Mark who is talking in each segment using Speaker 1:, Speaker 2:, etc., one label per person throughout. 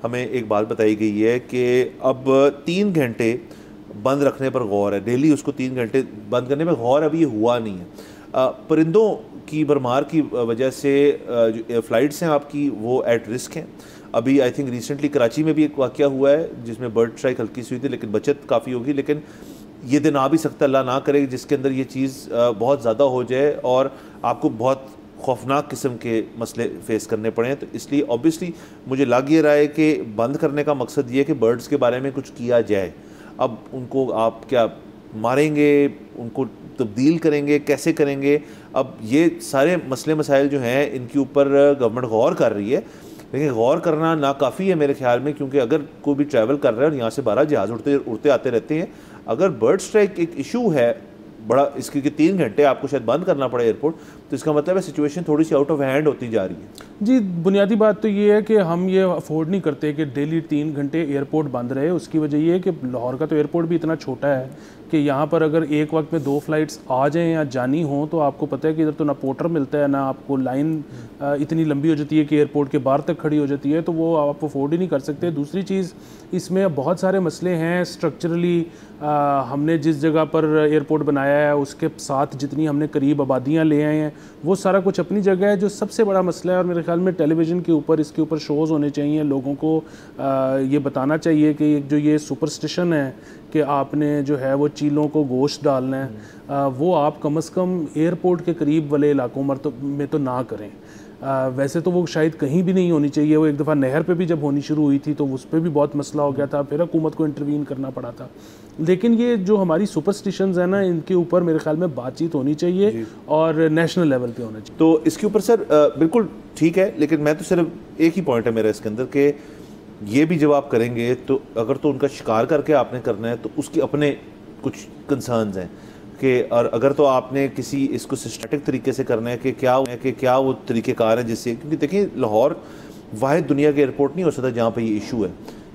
Speaker 1: हमें एक बात बताई गई है कि अब 3 घंटे बंद रखने पर गौर है, डेली उसको 3 घंटे बंद करने पर गौर अभी ये हुआ नहीं है। परिंदों की भरमार की वजह से जो फ़्लाइट्स हैं आपकी वो एट रिस्क हैं। अभी आई थिंक रिसेंटली कराची में भी एक वाक़या हुआ है जिसमें बर्ड स्ट्राइक हल्की सी हुई थी, लेकिन बचत काफ़ी होगी। लेकिन ये दिन आ भी सकता है, अल्लाह ना करे, जिसके अंदर ये चीज़ बहुत ज़्यादा हो जाए और आपको बहुत खौफनाक किस्म के मसले फ़ेस करने पड़े हैं। तो इसलिए ऑब्वियसली मुझे लग ये रहा है कि बंद करने का मकसद ये है कि बर्ड्स के बारे में कुछ किया जाए। अब उनको आप क्या मारेंगे, उनको तब्दील करेंगे, कैसे करेंगे? अब ये सारे मसले मसाइल जो हैं इनके ऊपर गवर्नमेंट गौर कर रही है, लेकिन गौर करना नाकाफ़ी है मेरे ख्याल में, क्योंकि अगर कोई भी ट्रैवल कर रहा है और यहाँ से 12 जहाज़ उड़ते आते रहते हैं, अगर बर्ड स्ट्राइक एक इशू है बड़ा, इसके 3 घंटे आपको शायद बंद करना पड़े एयरपोर्ट, तो इसका मतलब है सिचुएशन थोड़ी सी आउट ऑफ हैंड होती जा रही है।
Speaker 2: जी, बुनियादी बात तो ये है कि हम ये अफोर्ड नहीं करते कि डेली 3 घंटे एयरपोर्ट बंद रहे। उसकी वजह ये है कि लाहौर का तो एयरपोर्ट भी इतना छोटा है कि यहाँ पर अगर एक वक्त में 2 फ्लाइट्स आ जाएं या जानी हो तो आपको पता है कि इधर तो ना पोर्टर मिलता है, ना आपको लाइन इतनी लंबी हो जाती है कि एयरपोर्ट के बाहर तक खड़ी हो जाती है, तो वो आप अफोर्ड ही नहीं कर सकते। दूसरी चीज़, इसमें बहुत सारे मसले हैं स्ट्रक्चरली। हमने जिस जगह पर एयरपोर्ट बनाया है उसके साथ जितनी हमने करीब आबादियाँ ले आए हैं वो सारा कुछ अपनी जगह है। जो सबसे बड़ा मसला है, और मेरे ख्याल में टेलीविज़न के ऊपर इसके ऊपर शोज़ होने चाहिए, लोगों को ये बताना चाहिए कि जो ये सुपरस्टिशन है कि आपने जो है वो चीलों को गोश्त डालना है, वो आप कम से कम एयरपोर्ट के करीब वाले इलाकों में तो ना करें। वैसे तो वो शायद कहीं भी नहीं होनी चाहिए। वो एक दफ़ा नहर पे भी जब होनी शुरू हुई थी तो उस पर भी बहुत मसला हो गया था, फिर हुकूमत को इंटरवीन करना पड़ा था। लेकिन ये जो हमारी सुपरस्टिशंस है ना, इनके ऊपर मेरे ख्याल में बातचीत होनी चाहिए और नेशनल लेवल पे होना चाहिए।
Speaker 1: तो इसके ऊपर सर बिल्कुल ठीक है, लेकिन मैं तो सिर्फ एक ही पॉइंट है मेरा इसके अंदर कि ये भी जब आप करेंगे तो अगर तो उनका शिकार करके आपने करना है तो उसके अपने कुछ कंसर्न्स हैं कि, और अगर तो आपने किसी इसको सिस्टमेटिक तरीके से करना है कि क्या वो तरीक़ेकार हैं जिससे, क्योंकि देखिए लाहौर वाहिद दुनिया के एयरपोर्ट नहीं हो सकता जहाँ पे ये इशू है।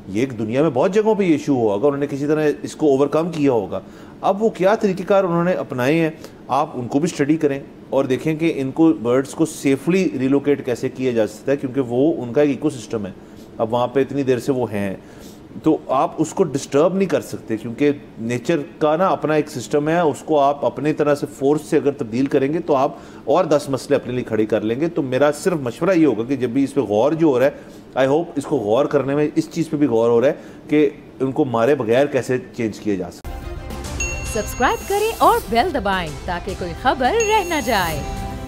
Speaker 1: ये एक दुनिया में बहुत जगहों पे ये इशू होगा, उन्होंने किसी तरह इसको ओवरकम किया होगा। अब वो क्या तरीक़ेकार उन्होंने अपनाए हैं, आप उनको भी स्टडी करें और देखें कि इनको बर्ड्स को सेफली रिलोकेट कैसे किया जा सकता है, क्योंकि वो उनका एक इकोसिस्टम है। अब वहाँ पे इतनी देर से वो हैं तो आप उसको डिस्टर्ब नहीं कर सकते, क्योंकि नेचर का ना अपना एक सिस्टम है, उसको आप अपनी तरह से फोर्स से अगर तब्दील करेंगे तो आप और 10 मसले अपने लिए खड़े कर लेंगे। तो मेरा सिर्फ मशवरा ये होगा कि जब भी इस पर गौर जो हो रहा है, आई होप इसको गौर करने में इस चीज़ पे भी गौर हो रहा है कि उनको मारे बगैर कैसे चेंज किया जा सकता है।
Speaker 3: सब्सक्राइब करें और बेल दबाएं ताकि कोई खबर रह न जाए।